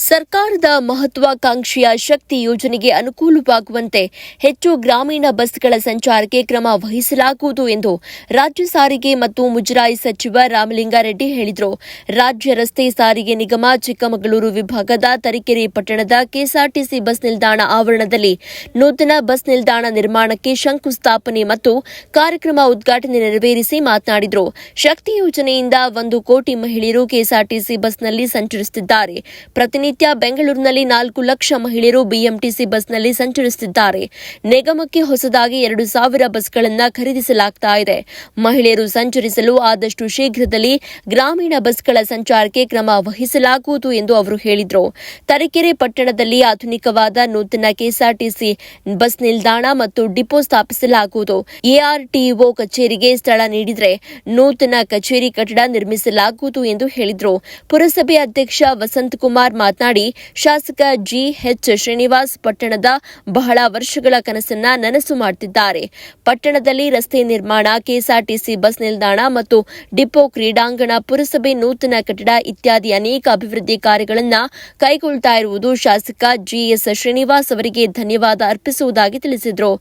ಸರ್ಕಾರದ ಮಹತ್ವಾಕಾಂಕ್ಷೆಯ ಶಕ್ತಿ ಯೋಜನೆಗೆ ಅನುಕೂಲವಾಗುವಂತೆ ಹೆಚ್ಚು ಗ್ರಾಮೀಣ ಬಸ್ಗಳ ಸಂಚಾರಕ್ಕೆ ಕ್ರಮ ವಹಿಸಲಾಗುವುದು ಎಂದು ರಾಜ್ಯ ಸಾರಿಗೆ ಮತ್ತು ಮುಜರಾಯಿ ಸಚಿವ ರಾಮಲಿಂಗಾರೆಡ್ಡಿ ಹೇಳಿದರು. ರಾಜ್ಯ ರಸ್ತೆ ಸಾರಿಗೆ ನಿಗಮ ಚಿಕ್ಕಮಗಳೂರು ವಿಭಾಗದ ತರೀಕೆರೆ ಪಟ್ಟಣದ ಕೆಎಸ್ಆರ್ಟಿಸಿ ಬಸ್ ನಿಲ್ದಾಣ ಆವರಣದಲ್ಲಿ ನೂತನ ಬಸ್ ನಿಲ್ದಾಣ ನಿರ್ಮಾಣಕ್ಕೆ ಶಂಕುಸ್ಥಾಪನೆ ಮತ್ತು ಕಾರ್ಯಕ್ರಮ ಉದ್ಘಾಟನೆ ನೆರವೇರಿಸಿ ಮಾತನಾಡಿದರು. ಶಕ್ತಿ ಯೋಜನೆಯಿಂದ 1 ಕೋಟಿ ಮಹಿಳೆಯರು ಕೆಎಸ್ಆರ್ಟಿಸಿ ಬಸ್ನಲ್ಲಿ ಸಂಚರಿಸುತ್ತಿದ್ದಾರೆ. ಪ್ರತಿನಿತ್ಯ ಬೆಂಗಳೂರಿನಲ್ಲಿ 4 ಲಕ್ಷ ಮಹಿಳೆಯರು ಬಿಎಂಟಿಸಿ ಬಸ್ನಲ್ಲಿ ಸಂಚರಿಸುತ್ತಿದ್ದಾರೆ. ನಿಗಮಕ್ಕೆ ಹೊಸದಾಗಿ 2,000 ಬಸ್ಗಳನ್ನು ಖರೀದಿಸಲಾಗ್ತಾ ಇದೆ. ಮಹಿಳೆಯರು ಸಂಚರಿಸಲು ಆದಷ್ಟು ಶೀಘ್ರದಲ್ಲಿ ಗ್ರಾಮೀಣ ಬಸ್ಗಳ ಸಂಚಾರಕ್ಕೆ ಕ್ರಮ ವಹಿಸಲಾಗುವುದು ಎಂದು ಅವರು ಹೇಳಿದರು. ತರೀಕೆರೆ ಪಟ್ಟಣದಲ್ಲಿ ಆಧುನಿಕವಾದ ನೂತನ ಕೆಎಸ್ಆರ್ಟಿಸಿ ಬಸ್ ನಿಲ್ದಾಣ ಮತ್ತು ಡಿಪೋ ಸ್ಥಾಪಿಸಲಾಗುವುದು. ಎಆರ್ಟಿಒ ಕಚೇರಿಗೆ ಸ್ಥಳ ನೀಡಿದರೆ ನೂತನ ಕಚೇರಿ ಕಟ್ಟಡ ನಿರ್ಮಿಸಲಾಗುವುದು ಎಂದು ಹೇಳಿದರು. ಪುರಸಭೆ ಅಧ್ಯಕ್ಷ ವಸಂತಕುಮಾರ್ ಮಾತನಾಡಿ, ಶಾಸಕ ಜಿಎಚ್ ಶ್ರೀನಿವಾಸ್ ಪಟ್ಟಣದ ಬಹಳ ವರ್ಷಗಳ ಕನಸನ್ನ ನನಸು ಮಾಡುತ್ತಿದ್ದಾರೆ. ಪಟ್ಟಣದಲ್ಲಿ ರಸ್ತೆ ನಿರ್ಮಾಣ, ಕೆಎಸ್ಆರ್ಟಿಸಿ ಬಸ್ ನಿಲ್ದಾಣ ಮತ್ತು ಡಿಪೋ, ಕ್ರೀಡಾಂಗಣ, ಪುರಸಭೆ ನೂತನ ಕಟ್ಟಡ ಇತ್ಯಾದಿ ಅನೇಕ ಅಭಿವೃದ್ಧಿ ಕಾರ್ಯಗಳನ್ನು ಕೈಗೊಳ್ಳುತ್ತಾ ಇರುವುದು ಶಾಸಕ ಜಿಎಸ್ ಶ್ರೀನಿವಾಸ್ ಅವರಿಗೆ ಧನ್ಯವಾದ ಅರ್ಪಿಸುವುದಾಗಿ ತಿಳಿಸಿದರು.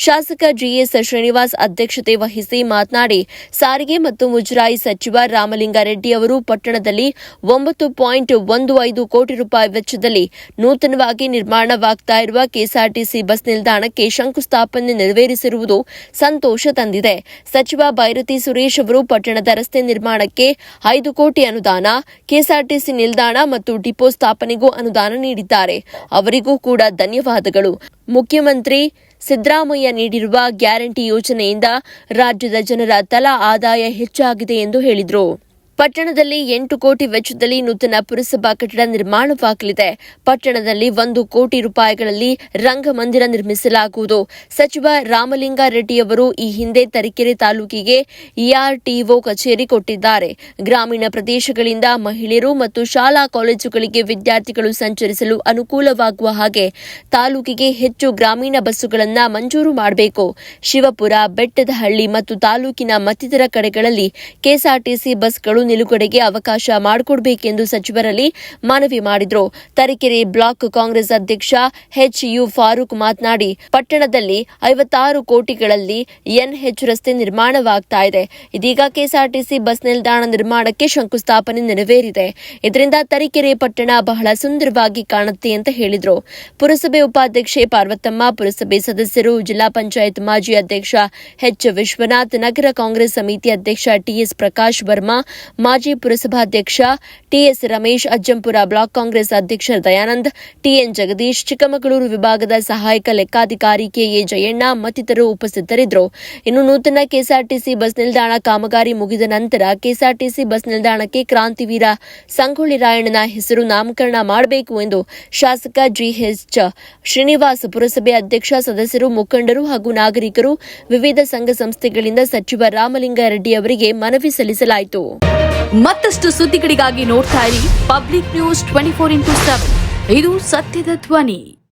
ಶಾಸಕ ಜಿಎಸ್ ಶ್ರೀನಿವಾಸ್ ಅಧ್ಯಕ್ಷತೆ ವಹಿಸಿ ಮಾತನಾಡಿ, ಸಾರಿಗೆ ಮತ್ತು ಮುಜರಾಯಿ ಸಚಿವ ರಾಮಲಿಂಗಾರೆಡ್ಡಿ ಅವರು ಪಟ್ಟಣದಲ್ಲಿ 9.15 ಕೋಟಿ ರೂಪಾಯಿ ವೆಚ್ಚದಲ್ಲಿ ನೂತನವಾಗಿ ನಿರ್ಮಾಣವಾಗ್ತಾ ಇರುವ ಕೆಎಸ್ಆರ್ಟಿಸಿ ಬಸ್ ನಿಲ್ದಾಣಕ್ಕೆ ಶಂಕುಸ್ಥಾಪನೆ ನೆರವೇರಿಸಿರುವುದು ಸಂತೋಷ ತಂದಿದೆ. ಸಚಿವ ಬೈರತಿ ಸುರೇಶ್ ಅವರು ಪಟ್ಟಣದ ರಸ್ತೆ ನಿರ್ಮಾಣಕ್ಕೆ 5 ಕೋಟಿ ಅನುದಾನ, ಕೆಎಸ್ಆರ್ಟಿಸಿ ನಿಲ್ದಾಣ ಮತ್ತು ಡಿಪೋ ಸ್ಥಾಪನೆಗೂ ಅನುದಾನ ನೀಡಿದ್ದಾರೆ. ಅವರಿಗೂ ಕೂಡ ಧನ್ಯವಾದಗಳು. ಮುಖ್ಯಮಂತ್ರಿ ಸಿದ್ದರಾಮಯ್ಯ ನೀಡಿರುವ ಗ್ಯಾರಂಟಿ ಯೋಜನೆಯಿಂದ ರಾಜ್ಯದ ಜನರ ತಲಾ ಆದಾಯ ಹೆಚ್ಚಾಗಿದೆ ಎಂದು ಹೇಳಿದರು. ಪಟ್ಟಣದಲ್ಲಿ 8 ಕೋಟಿ ವೆಚ್ಚದಲ್ಲಿ ನೂತನ ಪುರಸಭಾ ಕಟ್ಟಡ ನಿರ್ಮಾಣವಾಗಲಿದೆ. ಪಟ್ಟಣದಲ್ಲಿ 1 ಕೋಟಿ ರೂಪಾಯಿಗಳಲ್ಲಿ ರಂಗಮಂದಿರ ನಿರ್ಮಿಸಲಾಗುವುದು. ಸಚಿವ ರಾಮಲಿಂಗಾರೆಡ್ಡಿಯವರು ಈ ಹಿಂದೆ ತರೀಕೆರೆ ತಾಲೂಕಿಗೆ ಎಆರ್ಟಿಒ ಕಚೇರಿ ಕೊಟ್ಟಿದ್ದಾರೆ. ಗ್ರಾಮೀಣ ಪ್ರದೇಶಗಳಿಂದ ಮಹಿಳೆಯರು ಮತ್ತು ಶಾಲಾ ಕಾಲೇಜುಗಳಿಗೆ ವಿದ್ಯಾರ್ಥಿಗಳು ಸಂಚರಿಸಲು ಅನುಕೂಲವಾಗುವ ಹಾಗೆ ತಾಲೂಕಿಗೆ ಹೆಚ್ಚು ಗ್ರಾಮೀಣ ಬಸ್ಸುಗಳನ್ನು ಮಂಜೂರು ಮಾಡಬೇಕು. ಶಿವಪುರ, ಬೆಟ್ಟದಹಳ್ಳಿ ಮತ್ತು ತಾಲೂಕಿನ ಮತ್ತಿತರ ಕಡೆಗಳಲ್ಲಿ ಕೆಎಸ್ಆರ್ಟಿಸಿ ಬಸ್ಗಳು ನಿಲುಗಡೆಗೆ ಅವಕಾಶ ಮಾಡಿಕೊಡಬೇಕೆಂದು ಸಚಿವರಲ್ಲಿ ಮನವಿ ಮಾಡಿದರು. ತರೀಕೆರೆ ಬ್ಲಾಕ್ ಕಾಂಗ್ರೆಸ್ ಅಧ್ಯಕ್ಷ ಎಚ್ಯು ಫಾರೂಕ್ ಮಾತನಾಡಿ, ಪಟ್ಟಣದಲ್ಲಿ 56 ಕೋಟಿಗಳಲ್ಲಿ ಎನ್ಎಚ್ ರಸ್ತೆ ನಿರ್ಮಾಣವಾಗ್ತಾ ಇದೆ. ಇದೀಗ ಕೆಎಸ್ಆರ್ಟಿಸಿ ಬಸ್ ನಿಲ್ದಾಣ ನಿರ್ಮಾಣಕ್ಕೆ ಶಂಕುಸ್ಥಾಪನೆ ನೆರವೇರಿದೆ. ಇದರಿಂದ ತರೀಕೆರೆ ಪಟ್ಟಣ ಬಹಳ ಸುಂದರವಾಗಿ ಕಾಣುತ್ತೆ ಅಂತ ಹೇಳಿದರು. ಪುರಸಭೆ ಉಪಾಧ್ಯಕ್ಷೆ ಪಾರ್ವತಮ್ಮ, ಪುರಸಭೆ ಸದಸ್ಯರು, ಜಿಲ್ಲಾ ಪಂಚಾಯತ್ ಮಾಜಿ ಅಧ್ಯಕ್ಷ ಎಚ್ ವಿಶ್ವನಾಥ್, ನಗರ ಕಾಂಗ್ರೆಸ್ ಸಮಿತಿ ಅಧ್ಯಕ್ಷ ಟಿಎಸ್ ಪ್ರಕಾಶ್ ವರ್ಮಾ, ಮಾಜಿ ಪುರಸಭಾಧ್ಯಕ್ಷ ಟಿಎಸ್ ರಮೇಶ್, ಅಜ್ಜಂಪುರ ಬ್ಲಾಕ್ ಕಾಂಗ್ರೆಸ್ ಅಧ್ಯಕ್ಷ ದಯಾನಂದ್, ಟಿಎನ್ ಜಗದೀಶ್, ಚಿಕ್ಕಮಗಳೂರು ವಿಭಾಗದ ಸಹಾಯಕ ಲೆಕ್ಕಾಧಿಕಾರಿ ಕೆಎ ಜಯಣ್ಣ ಮತ್ತಿತರರು ಉಪಸ್ಥಿತರಿದ್ದರು. ಇನ್ನು ನೂತನ ಕೆಎಸ್ಆರ್ಟಿಸಿ ಬಸ್ ನಿಲ್ದಾಣ ಕಾಮಗಾರಿ ಮುಗಿದ ನಂತರ ಕೆಎಸ್ಆರ್ಟಿಸಿ ಬಸ್ ನಿಲ್ದಾಣಕ್ಕೆ ಕ್ರಾಂತಿವೀರ ಸಂಗೊಳ್ಳಿ ರಾಯಣ್ಣನ ಹೆಸರು ನಾಮಕರಣ ಮಾಡಬೇಕು ಎಂದು ಶಾಸಕ ಜಿಎಚ್ ಶ್ರೀನಿವಾಸ್, ಪುರಸಭೆ ಅಧ್ಯಕ್ಷ, ಸದಸ್ಯರು, ಮುಖಂಡರು ಹಾಗೂ ನಾಗರಿಕರು, ವಿವಿಧ ಸಂಘ ಸಂಸ್ಥೆಗಳಿಂದ ಸಚಿವ ರಾಮಲಿಂಗಾರೆಡ್ಡಿ ಅವರಿಗೆ ಮನವಿ ಸಲ್ಲಿಸಲಾಯಿತು. ಮತ್ತಷ್ಟು ಸುದ್ದಿಗಳಿಗಾಗಿ ನೋಡ್ತಾ ಇರಿ ಪಬ್ಲಿಕ್ ನ್ಯೂಸ್ 24x7. ಇದು ಸತ್ಯದ ಧ್ವನಿ.